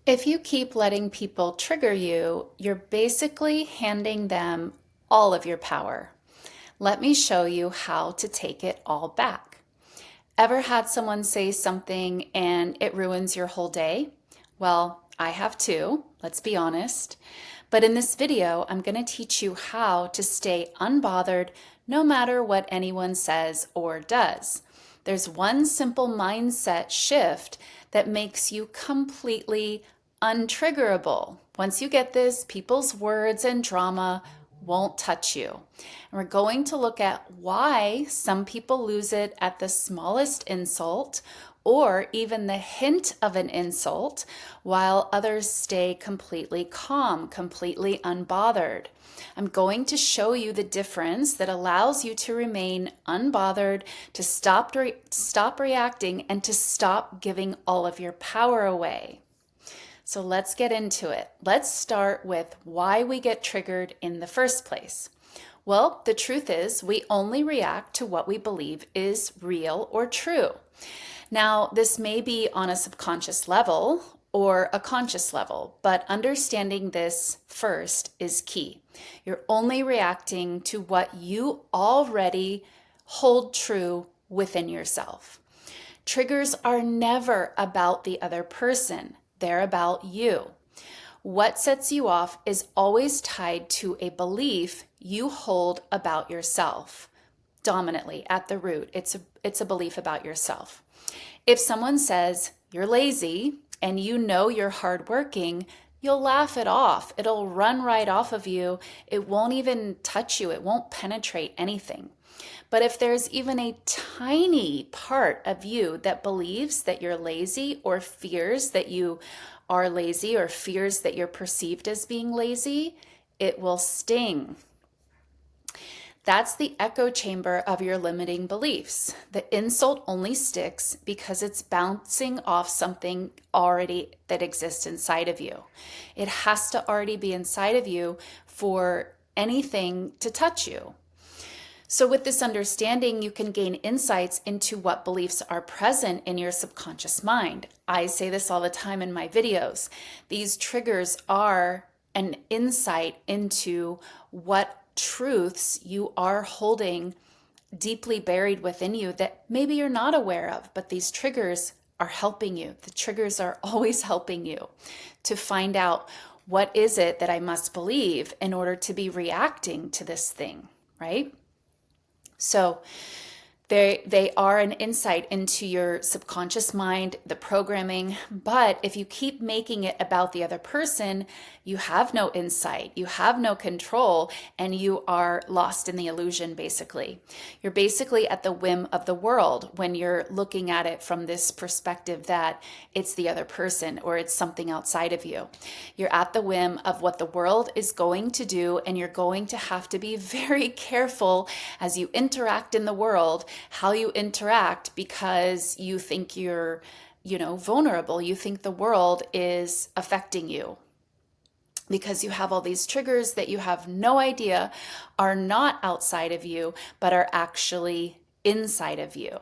If you keep letting people trigger you, you're basically handing them all of your power. Let me show you how to take it all back. Ever had someone say something and it ruins your whole day? Well, I have too, let's be honest. But in this video, I'm going to teach you how to stay unbothered no matter what anyone says or does. There's one simple mindset shift that makes you completely untriggerable. Once you get this, people's words and drama won't touch you. And we're going to look at why some people lose it at the smallest insult or even the hint of an insult, while others stay completely calm, completely unbothered. I'm going to show you the difference that allows you to remain unbothered, to stop reacting, and to stop giving all of your power away. So let's get into it. Let's start with why we get triggered in the first place. Well, the truth is we only react to what we believe is real or true. Now, this may be on a subconscious level or a conscious level, but understanding this first is key. You're only reacting to what you already hold true within yourself. Triggers are never about the other person. They're about you. What sets you off is always tied to a belief you hold about yourself. Dominantly, at the root, it's a belief about yourself. If someone says you're lazy and you know you're hardworking, you'll laugh it off. It'll run right off of you. It won't even touch you. It won't penetrate anything. But if there's even a tiny part of you that believes that you're lazy or fears that you are lazy or fears that you're perceived as being lazy, it will sting. That's the echo chamber of your limiting beliefs. The insult only sticks because it's bouncing off something already that exists inside of you. It has to already be inside of you for anything to touch you. So with this understanding, you can gain insights into what beliefs are present in your subconscious mind. I say this all the time in my videos. These triggers are an insight into what truths you are holding deeply buried within you that maybe you're not aware of, but these triggers are helping you. The triggers are always helping you to find out what is it that I must believe in order to be reacting to this thing, right? So they are an insight into your subconscious mind, the programming, but if you keep making it about the other person, you have no insight, you have no control, and you are lost in the illusion, basically. You're basically at the whim of the world when you're looking at it from this perspective that it's the other person or it's something outside of you. You're at the whim of what the world is going to do, and you're going to have to be very careful as you interact in the world how you interact because you think you're, vulnerable. You think the world is affecting you because you have all these triggers that you have no idea are not outside of you, but are actually inside of you.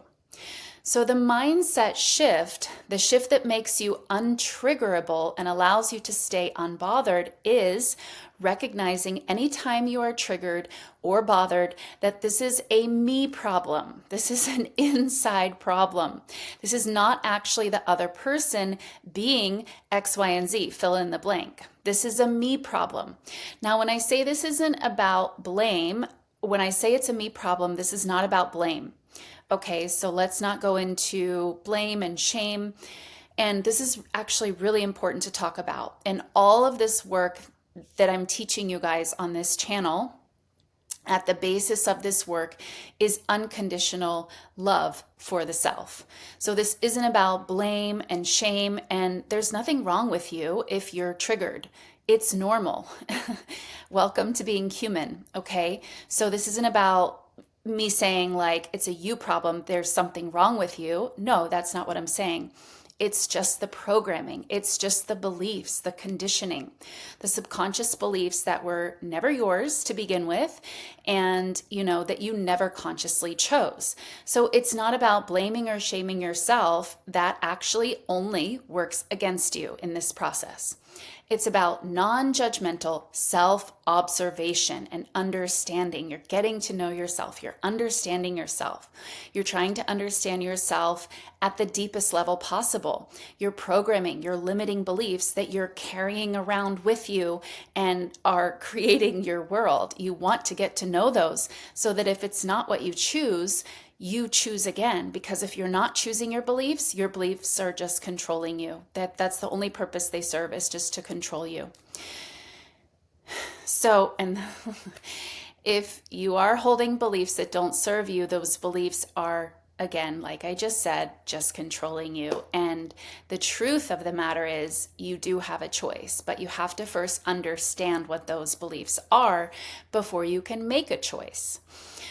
So the mindset shift, the shift that makes you untriggerable and allows you to stay unbothered, is recognizing anytime you are triggered or bothered that this is a me problem. This is an inside problem. This is not actually the other person being X, Y, and Z, fill in the blank. This is a me problem. Now, when I say this isn't about blame, when I say it's a me problem, this is not about blame. Okay, so let's not go into blame and shame. And this is actually really important to talk about. And all of this work that I'm teaching you guys on this channel, at the basis of this work is unconditional love for the self. So this isn't about blame and shame, and there's nothing wrong with you if you're triggered. It's normal. Welcome to being human, okay? So this isn't about me saying like it's a you problem, there's something wrong with you. No, that's not what I'm saying. It's just the programming. It's just the beliefs, the conditioning, the subconscious beliefs that were never yours to begin with, and that you never consciously chose. So it's not about blaming or shaming yourself. That actually only works against you in this process. It's about non-judgmental self-observation and understanding. You're getting to know yourself. You're understanding yourself. You're trying to understand yourself at the deepest level possible. You're programming your limiting beliefs that you're carrying around with you and are creating your world. You want to get to know those so that if it's not what you choose again, because if you're not choosing your beliefs are just controlling you. That's the only purpose they serve, is just to control you. So, and if you are holding beliefs that don't serve you, those beliefs are, again, like I just said, just controlling you. And the truth of the matter is you do have a choice, but you have to first understand what those beliefs are before you can make a choice.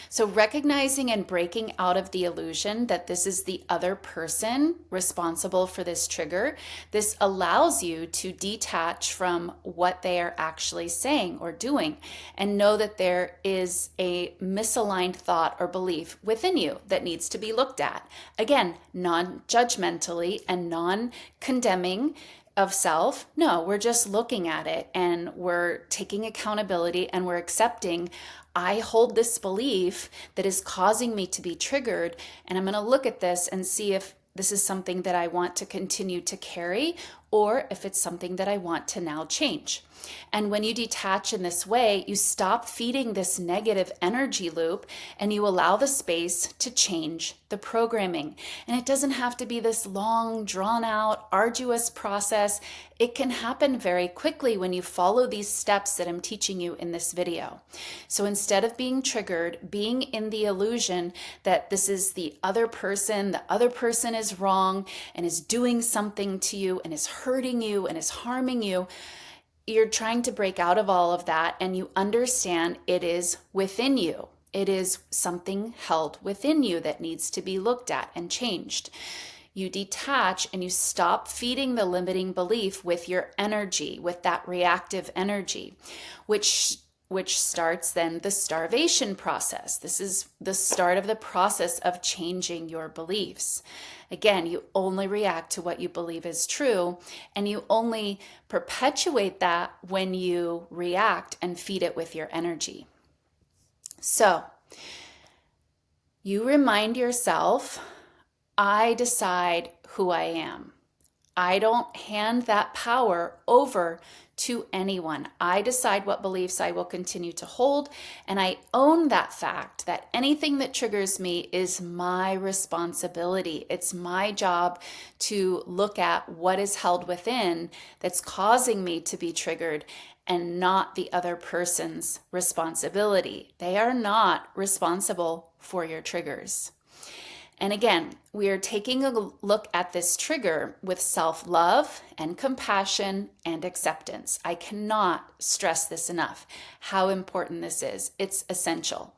So recognizing and breaking out of the illusion that this is the other person responsible for this trigger, this allows you to detach from what they are actually saying or doing and know that there is a misaligned thought or belief within you that needs to be looked at. Again, non-judgmentally and non-condemning of self. No, we're just looking at it and we're taking accountability and we're accepting, I hold this belief that is causing me to be triggered, and I'm going to look at this and see if this is something that I want to continue to carry or if it's something that I want to now change. And when you detach in this way, you stop feeding this negative energy loop and you allow the space to change the programming. And it doesn't have to be this long, drawn out, arduous process. It can happen very quickly when you follow these steps that I'm teaching you in this video. So instead of being triggered, being in the illusion that this is the other person is wrong and is doing something to you and is hurting you and is harming you, you're trying to break out of all of that and you understand it is within you. It is something held within you that needs to be looked at and changed. You detach and you stop feeding the limiting belief with your energy, with that reactive energy, which starts then the starvation process. This is the start of the process of changing your beliefs. Again, you only react to what you believe is true, and you only perpetuate that when you react and feed it with your energy. So, you remind yourself, I decide who I am. I don't hand that power over to anyone. I decide what beliefs I will continue to hold, and I own that fact that anything that triggers me is my responsibility. It's my job to look at what is held within that's causing me to be triggered and not the other person's responsibility. They are not responsible for your triggers. And again, we are taking a look at this trigger with self-love and compassion and acceptance. I cannot stress this enough, how important this is. It's essential.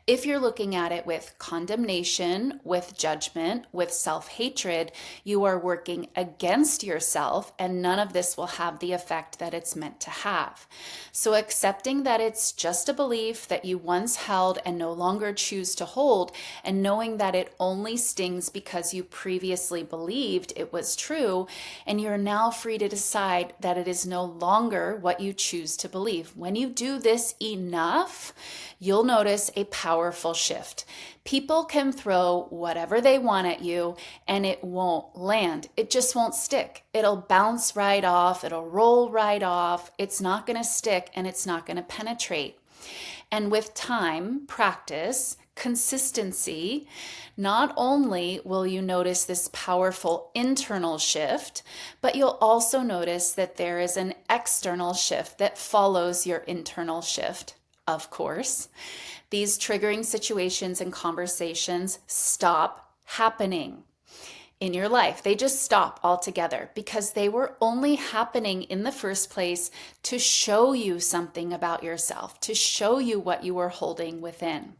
If you're looking at it with condemnation, with judgment, with self-hatred, you are working against yourself, and none of this will have the effect that it's meant to have. So accepting that it's just a belief that you once held and no longer choose to hold, and knowing that it only stings because you previously believed it was true, and you're now free to decide that it is no longer what you choose to believe. When you do this enough, you'll notice a powerful shift. People can throw whatever they want at you and it won't land. It just won't stick. It'll bounce right off. It'll roll right off. It's not going to stick and it's not going to penetrate. And with time, practice, consistency, not only will you notice this powerful internal shift, but you'll also notice that there is an external shift that follows your internal shift. Of course, these triggering situations and conversations stop happening in your life. They just stop altogether because they were only happening in the first place to show you something about yourself, to show you what you were holding within.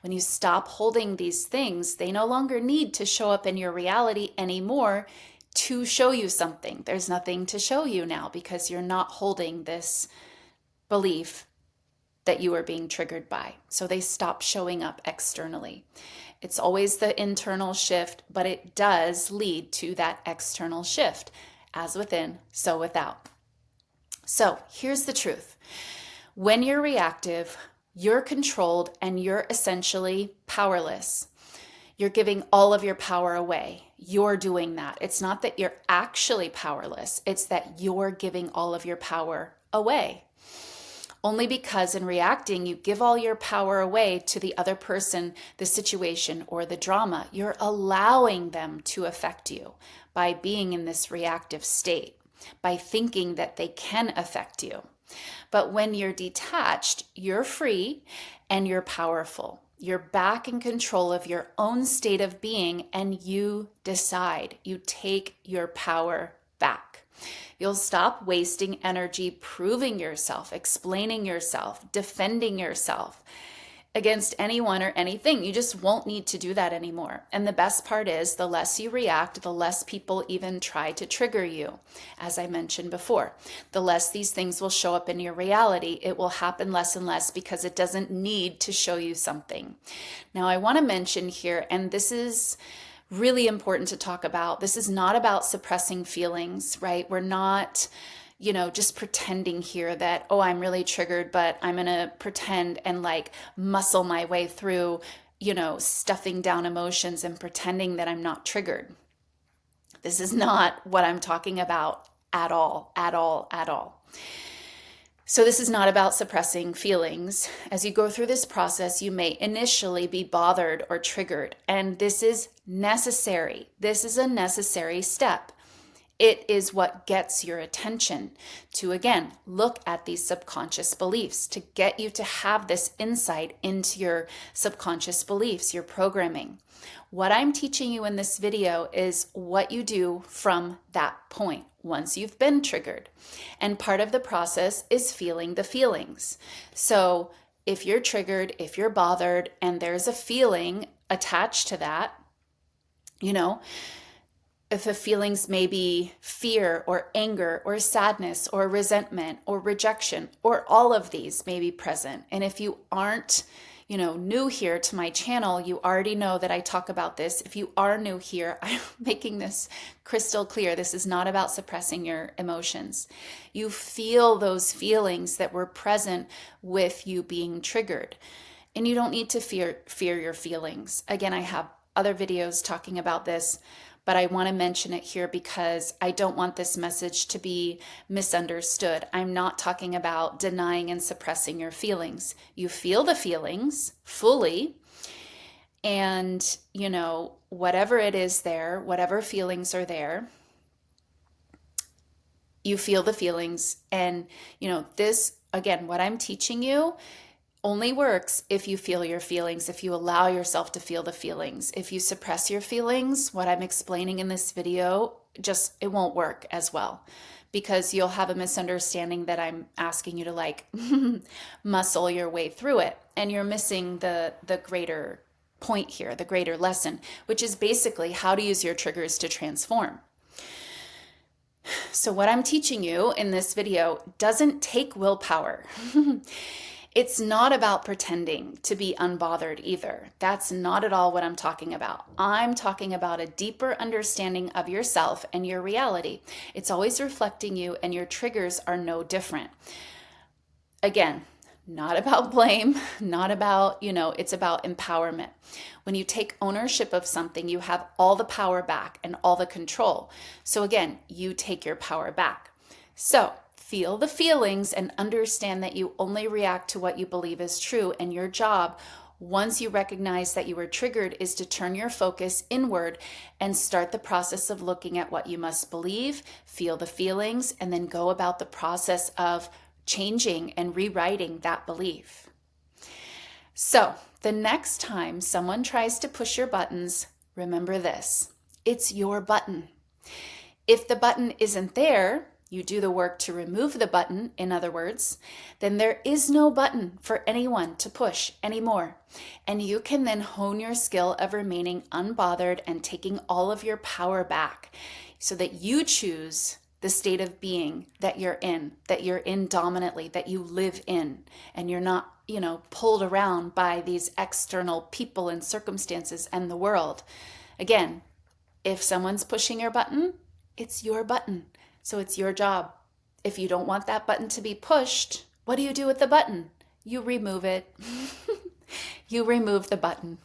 When you stop holding these things, they no longer need to show up in your reality anymore to show you something. There's nothing to show you now because you're not holding this belief that you are being triggered by. So they stop showing up externally. It's always the internal shift, but it does lead to that external shift. As within, so without. So here's the truth. When you're reactive, you're controlled and you're essentially powerless. You're giving all of your power away. You're doing that. It's not that you're actually powerless. It's that you're giving all of your power away. Only because in reacting, you give all your power away to the other person, the situation, or the drama. You're allowing them to affect you by being in this reactive state, by thinking that they can affect you. But when you're detached, you're free and you're powerful. You're back in control of your own state of being and you decide. You take your power back. You'll stop wasting energy proving yourself, explaining yourself, defending yourself against anyone or anything. You just won't need to do that anymore. And the best part is the less you react, the less people even try to trigger you. As I mentioned before, the less these things will show up in your reality. It will happen less and less because it doesn't need to show you something. Now, I want to mention here, and this is really important to talk about. This is not about suppressing feelings, right? We're not, just pretending here that, oh, I'm really triggered, but I'm going to pretend and like muscle my way through, stuffing down emotions and pretending that I'm not triggered. This is not what I'm talking about at all, at all, at all. So this is not about suppressing feelings. As you go through this process, you may initially be bothered or triggered, and this is necessary. This is a necessary step. It is what gets your attention to, again, look at these subconscious beliefs, to get you to have this insight into your subconscious beliefs, your programming. What I'm teaching you in this video is what you do from that point once you've been triggered. And part of the process is feeling the feelings. So if you're triggered, if you're bothered, and there's a feeling attached to that, if the feelings may be fear or anger or sadness or resentment or rejection, or all of these may be present. And if you aren't, new here to my channel, you already know that I talk about this. If you are new here, I'm making this crystal clear. This is not about suppressing your emotions. You feel those feelings that were present with you being triggered. And you don't need to fear your feelings. Again, I have other videos talking about this, but I want to mention it here because I don't want this message to be misunderstood. I'm not talking about denying and suppressing your feelings. You feel the feelings fully, and, whatever it is there, whatever feelings are there, you feel the feelings. And, this, again, what I'm teaching you only works if you feel your feelings, if you allow yourself to feel the feelings. If you suppress your feelings, what I'm explaining in this video, it won't work as well, because you'll have a misunderstanding that I'm asking you to muscle your way through it. And you're missing the greater point here, the greater lesson, which is basically how to use your triggers to transform. So what I'm teaching you in this video doesn't take willpower. It's not about pretending to be unbothered either. That's not at all what I'm talking about. I'm talking about a deeper understanding of yourself and your reality. It's always reflecting you, and your triggers are no different. Again, not about blame, not about, it's about empowerment. When you take ownership of something, you have all the power back and all the control. So again, you take your power back. So feel the feelings and understand that you only react to what you believe is true. And your job, once you recognize that you were triggered, is to turn your focus inward and start the process of looking at what you must believe, feel the feelings, and then go about the process of changing and rewriting that belief. So the next time someone tries to push your buttons, remember this: it's your button. If the button isn't there, you do the work to remove the button, in other words, then there is no button for anyone to push anymore. And you can then hone your skill of remaining unbothered and taking all of your power back so that you choose the state of being that you're in dominantly, that you live in, and you're not, pulled around by these external people and circumstances and the world. Again, if someone's pushing your button, it's your button. So it's your job. If you don't want that button to be pushed, what do you do with the button? You remove it. You remove the button.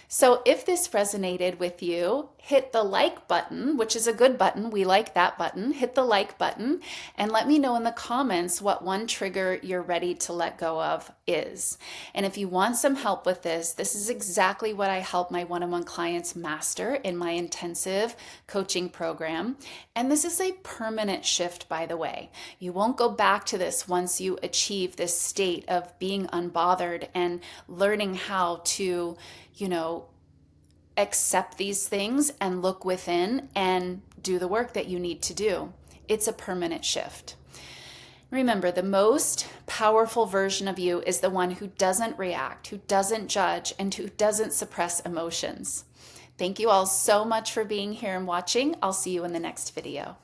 So if this resonated with you, hit the like button, which is a good button. We like that button. Hit the like button and let me know in the comments what one trigger you're ready to let go of is. And if you want some help with this is exactly what I help my one-on-one clients master in my intensive coaching program. And this is a permanent shift, by the way. You won't go back to this once you achieve this state of being unbothered and learning how to, accept these things and look within and do the work that you need to do. It's a permanent shift. Remember, the most powerful version of you is the one who doesn't react, who doesn't judge, and who doesn't suppress emotions. Thank you all so much for being here and watching. I'll see you in the next video.